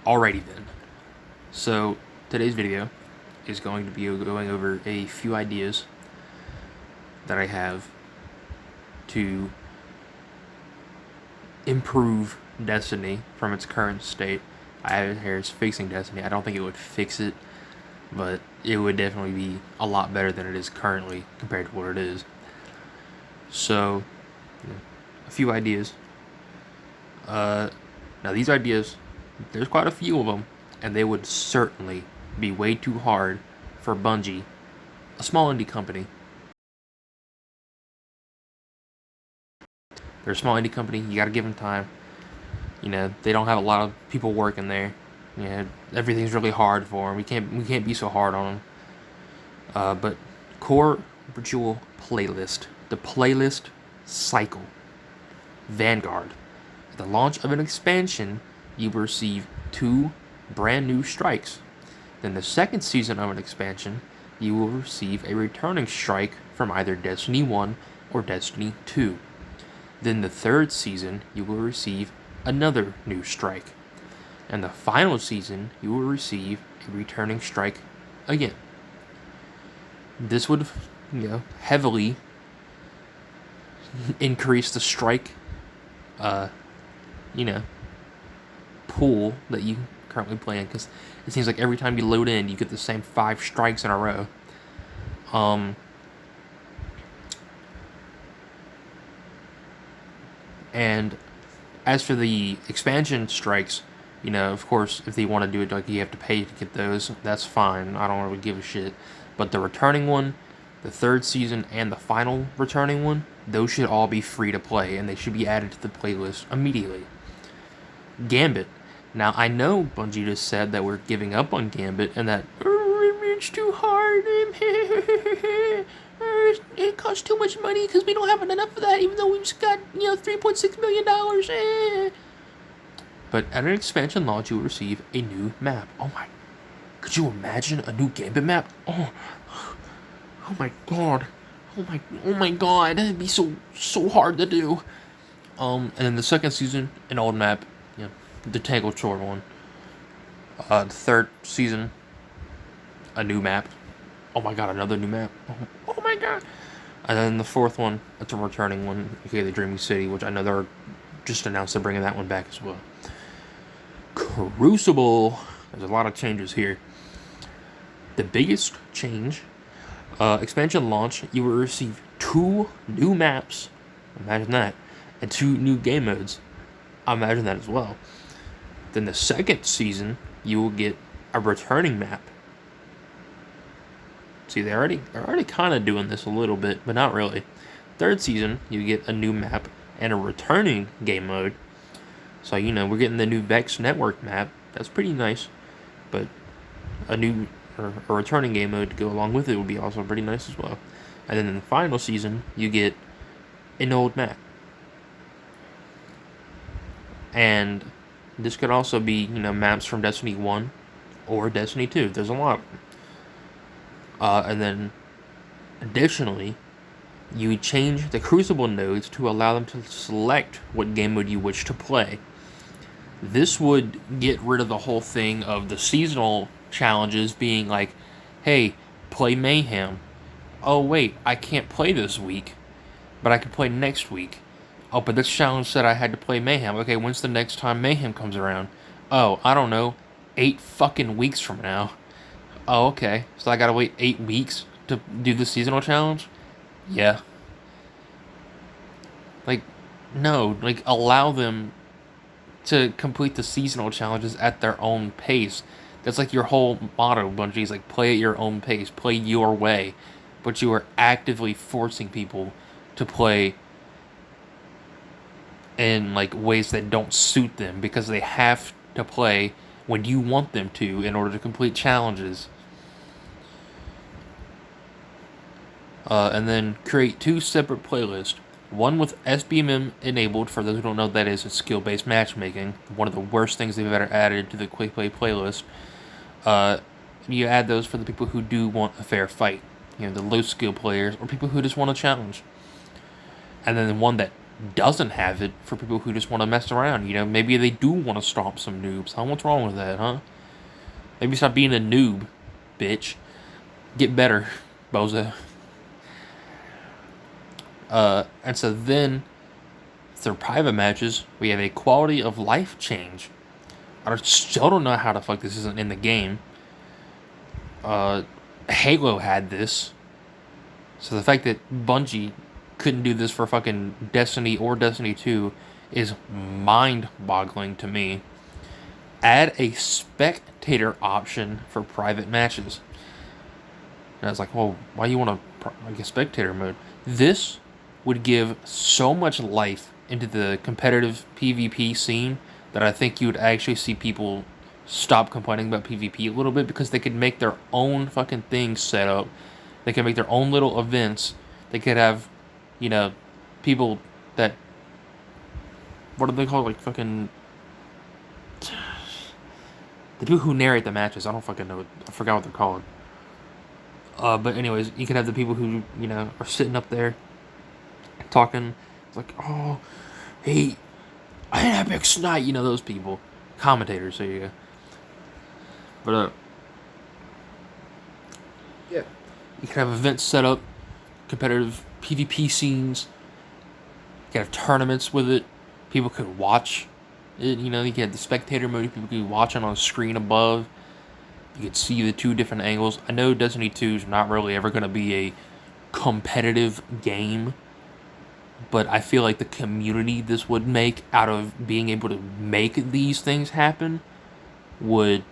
Alrighty then. So today's video is going to be going over a few ideas that I have to improve Destiny from its current state. I have it here as fixing Destiny. I don't think it would fix it, but it would definitely be a lot better than it is currently compared to what it is. So, a few ideas. Now these ideas, there's quite a few of them, and they would certainly be way too hard for Bungie, a small indie company. They're a small indie company. You gotta give them time. They don't have a lot of people working there. Everything's really hard for them. We can't be so hard on them. But Core Virtual Playlist, the playlist cycle, Vanguard. At the launch of an expansion, you will receive 2 brand new strikes. Then the second season of an expansion, you will receive a returning strike from either Destiny 1 or Destiny 2. Then the third season, you will receive another new strike. And the final season, you will receive a returning strike again. This would, heavily increase the strike, pool that you currently play in, because it seems like every time you load in, you get the same 5 strikes in a row. And as for the expansion strikes, of course, if they want to do it, like, you have to pay to get those. That's fine. I don't really give a shit. But the returning one, the third season, and the final returning one, those should all be free to play, and they should be added to the playlist immediately. Gambit. Now, I know Bungie just said that we're giving up on Gambit, and that it's too hard. It costs too much money because we don't have enough of that, even though we've just got, $3.6 million. But at an expansion launch, you will receive a new map. Oh my, could you imagine a new Gambit map? Oh my god. Oh my god, that'd be so hard to do. And then the second season, an old map, the Tangled Shore one. The third season, a new map. Oh my god, another new map. Oh my god. And then the fourth one, it's a returning one, okay, the Dreaming City, which I know they're just announced they're bringing that one back as well. Crucible. There's a lot of changes here. The biggest change, expansion launch, you will receive 2 new maps. Imagine that. And 2 new game modes. Imagine that as well. Then the second season, you will get a returning map. See, they're already kind of doing this a little bit, but not really. Third season, you get a new map and a returning game mode. So, we're getting the new Vex Network map. That's pretty nice. But a returning game mode to go along with it would be also pretty nice as well. And then in the final season, you get an old map. And this could also be, maps from Destiny 1 or Destiny 2. There's a lot. And then, additionally, you change the Crucible nodes to allow them to select what game mode you wish to play. This would get rid of the whole thing of the seasonal challenges being like, hey, play Mayhem. Oh, wait, I can't play this week, but I can play next week. Oh, but this challenge said I had to play Mayhem. Okay, when's the next time Mayhem comes around? Oh, I don't know, 8 fucking weeks from now. Oh, okay, so I gotta wait 8 weeks to do the seasonal challenge? Yeah. No, allow them to complete the seasonal challenges at their own pace. That's like your whole motto, Bungie's like, play at your own pace, play your way. But you are actively forcing people to play in, ways that don't suit them because they have to play when you want them to in order to complete challenges. And then create 2 separate playlists. One with SBMM enabled, for those who don't know what that is, it's skill-based matchmaking. One of the worst things they've ever added to the Quick Play playlist. You add those for the people who do want a fair fight. The low skill players, or people who just want a challenge. And then the one that doesn't have it for people who just want to mess around. You know, maybe they do want to stomp some noobs. Huh? What's wrong with that, huh? Maybe stop being a noob, bitch. Get better, bozo. And so then, through private matches, we have a quality of life change. I still don't know how the fuck this isn't in the game. Halo had this. So the fact that Bungie couldn't do this for fucking Destiny or Destiny 2 is mind-boggling to me. Add a spectator option for private matches. And I was like, well, why do you want a spectator mode? This would give so much life into the competitive PvP scene that I think you would actually see people stop complaining about PvP a little bit, because they could make their own fucking things set up. They could make their own little events. They could have, you know, people that, what are they called? Like fucking, the people who narrate the matches. I don't fucking know. I forgot what they're called. But anyways, you could have the people who, you know, are sitting up there talking. It's like, oh, hey, I had an epic night. You know, those people. Commentators, there you go. But, yeah. You could have events set up, competitive PvP scenes. You could have tournaments with it. People could watch it. You know, you could have the spectator mode. People could be watching on a screen above. You could see the two different angles. I know Destiny 2 is not really ever going to be a competitive game, but I feel like the community this would make out of being able to make these things happen would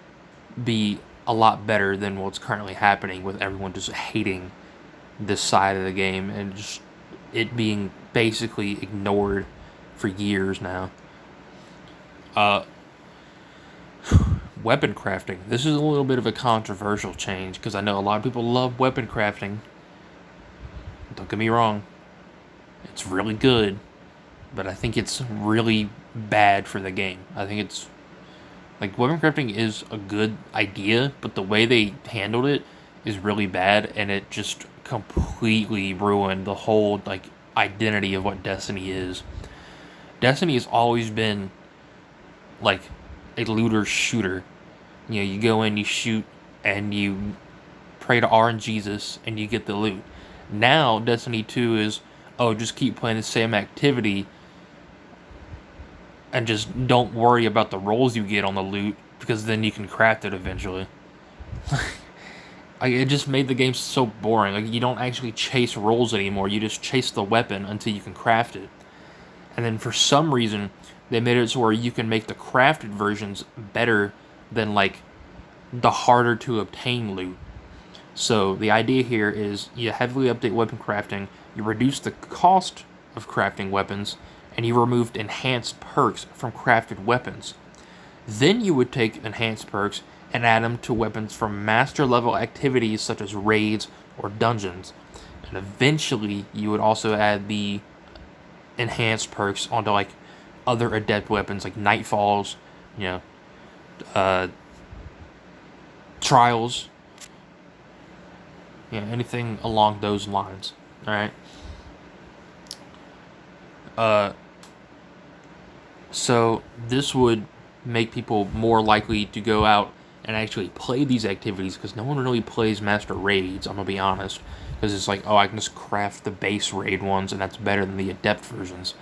be a lot better than what's currently happening, with everyone just hating this side of the game and just it being basically ignored for years now. Weapon crafting. This is a little bit of a controversial change, because I know a lot of people love weapon crafting. Don't get me wrong. It's really good, but I think it's really bad for the game. I think it's, like, weapon crafting is a good idea, but the way they handled it is really bad, and it just completely ruined the whole, like, identity of what Destiny is. Destiny has always been, like, a looter shooter. You know, you go in, you shoot, and you pray to RNGesus, and you get the loot. Now, Destiny 2 is, oh, just keep playing the same activity, and just don't worry about the rolls you get on the loot, because then you can craft it eventually. It just made the game so boring. Like, you don't actually chase rolls anymore, you just chase the weapon until you can craft it. And then for some reason, they made it so where you can make the crafted versions better than, like, the harder to obtain loot. So the idea here is you heavily update weapon crafting, you reduce the cost of crafting weapons, and you removed enhanced perks from crafted weapons. Then you would take enhanced perks and add them to weapons from master level activities such as raids or dungeons. And eventually you would also add the enhanced perks onto, like, other adept weapons like Nightfalls, you know, Trials, yeah, anything along those lines. Alright. So this would make people more likely to go out and actually play these activities, because no one really plays master raids, I'm gonna be honest. Because it's like, oh, I can just craft the base raid ones, and that's better than the adept versions.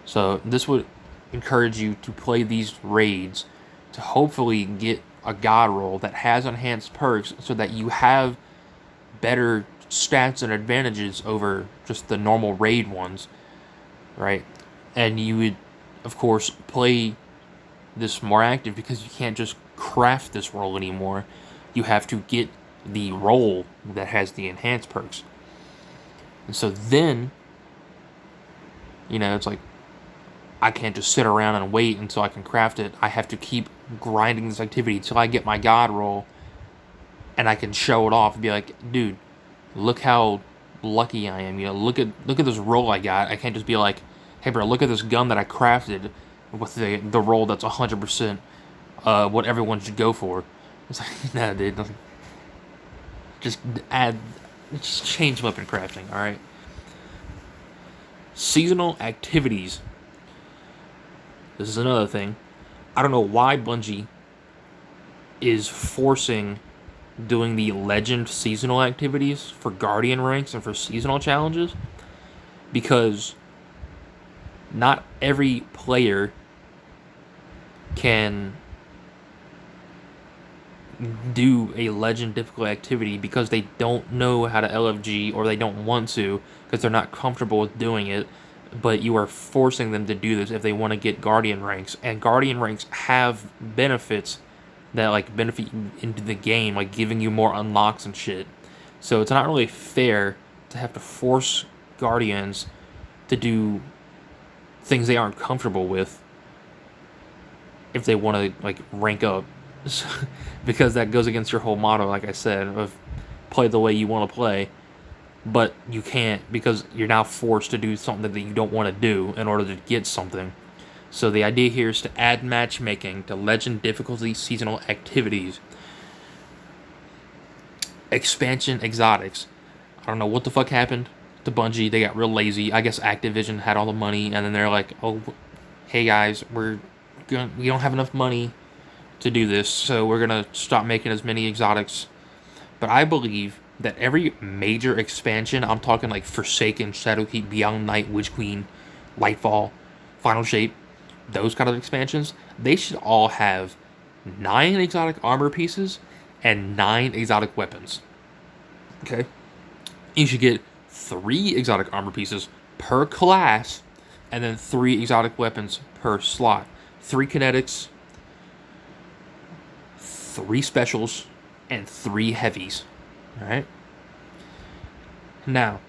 So this would encourage you to play these raids to hopefully get a god roll that has enhanced perks, so that you have better stats and advantages over just the normal raid ones, right? And you would, of course, play this more active, because you can't just craft this roll anymore. You have to get the roll that has the enhanced perks. And so then, you know, it's like, I can't just sit around and wait until I can craft it. I have to keep grinding this activity till I get my god roll, and I can show it off and be like, dude, look how lucky I am. You know, look at this roll I got. I can't just be like, hey bro, look at this gun that I crafted with the roll that's 100% what everyone should go for. It's like, nah, dude, just change weapon crafting, all right? Seasonal activities. This is another thing. I don't know why Bungie is forcing doing the legend seasonal activities for Guardian ranks and for seasonal challenges, because not every player can do a legend difficult activity because they don't know how to LFG, or they don't want to because they're not comfortable with doing it. But you are forcing them to do this if they want to get Guardian ranks, and Guardian ranks have benefits that like benefit you into the game, like giving you more unlocks and shit. So it's not really fair to have to force Guardians to do things they aren't comfortable with if they want to like rank up. Because that goes against your whole motto, like I said, of play the way you want to play. But you can't, because you're now forced to do something that you don't want to do in order to get something. So the idea here is to add matchmaking to legend difficulty seasonal activities. Expansion exotics. I don't know what the fuck happened to Bungie. They got real lazy. I guess Activision had all the money, and then they're like, oh, hey guys, we don't have enough money to do this, so we're gonna stop making as many exotics. But I believe that every major expansion, I'm talking like Forsaken, Shadowkeep, Beyond Night, Witch Queen, Lightfall, Final Shape, those kind of expansions, they should all have 9 exotic armor pieces and 9 exotic weapons. Okay? You should get 3 exotic armor pieces per class, and then 3 exotic weapons per slot. 3 kinetics, 3 specials, and 3 heavies. Alright? Now,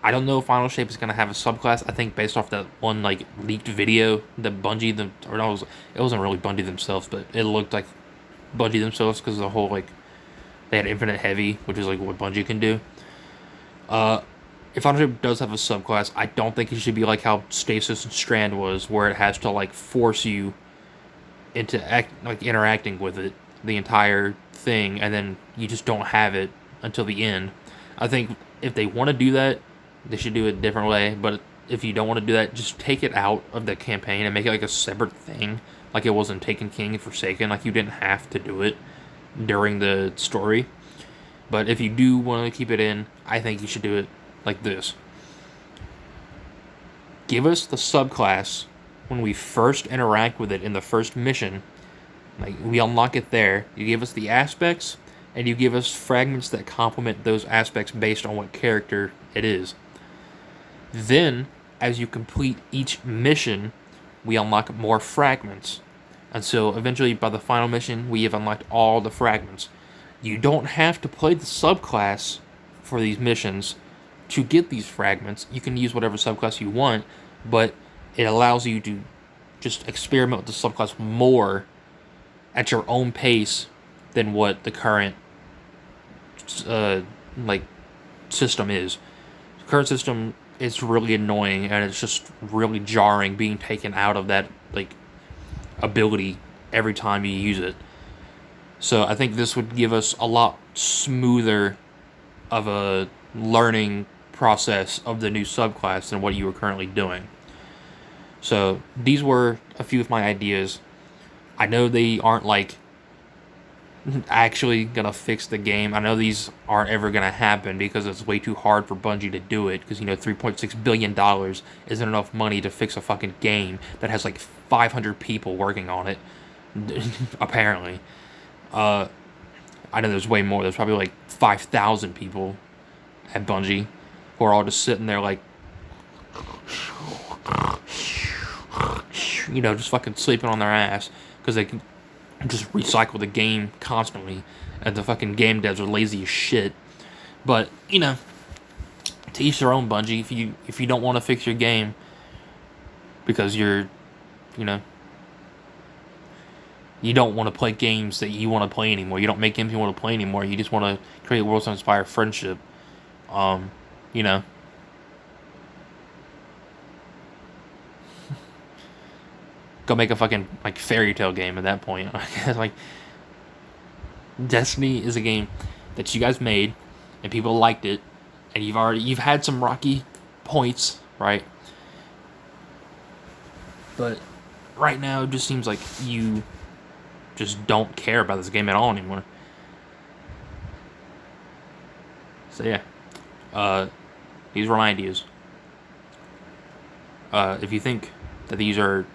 I don't know if Final Shape is going to have a subclass. I think based off that one like leaked video that Bungie, it wasn't really Bungie themselves, but it looked like Bungie themselves because of the whole like, they had Infinite Heavy, which is like what Bungie can do. If Final Shape does have a subclass, I don't think it should be like how Stasis and Strand was, where it has to like force you into interacting with it the entire thing, and then you just don't have it until the end. I think if they want to do that, they should do it a different way. But if you don't want to do that, just take it out of the campaign and make it like a separate thing, like it was in Taken King and Forsaken. Like you didn't have to do it during the story. But if you do want to keep it in, I think you should do it like this. Give us the subclass when we first interact with it in the first mission. Like, we unlock it there. You give us the aspects, and you give us fragments that complement those aspects based on what character it is. Then, as you complete each mission, we unlock more fragments. And so, eventually, by the final mission, we have unlocked all the fragments. You don't have to play the subclass for these missions to get these fragments. You can use whatever subclass you want, but it allows you to just experiment with the subclass more at your own pace than what the current system is. The current system is really annoying, and it's just really jarring being taken out of that like ability every time you use it. So I think this would give us a lot smoother of a learning process of the new subclass than what you were currently doing. So these were a few of my ideas. I know they aren't like actually gonna fix the game. I know these aren't ever gonna happen because it's way too hard for Bungie to do it, because $3.6 billion isn't enough money to fix a fucking game that has like 500 people working on it apparently. I know there's way more. There's probably like 5,000 people at Bungie who are all just sitting there like just fucking sleeping on their ass because they can just recycle the game constantly, and the fucking game devs are lazy as shit. But to each their own, Bungie. If you don't want to fix your game because you don't want to play games that you want to play anymore, you don't make games you want to play anymore, you just want to create worlds that inspire friendship, go make a fucking like fairy tale game at that point. Like, Destiny is a game that you guys made and people liked it, and you've had some rocky points, right? But right now, it just seems like you just don't care about this game at all anymore. So yeah, these were my ideas. If you think that these are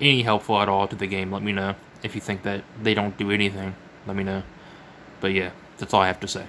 any helpful at all to the game, let me know. If you think that they don't do anything, let me know. But yeah, that's all I have to say.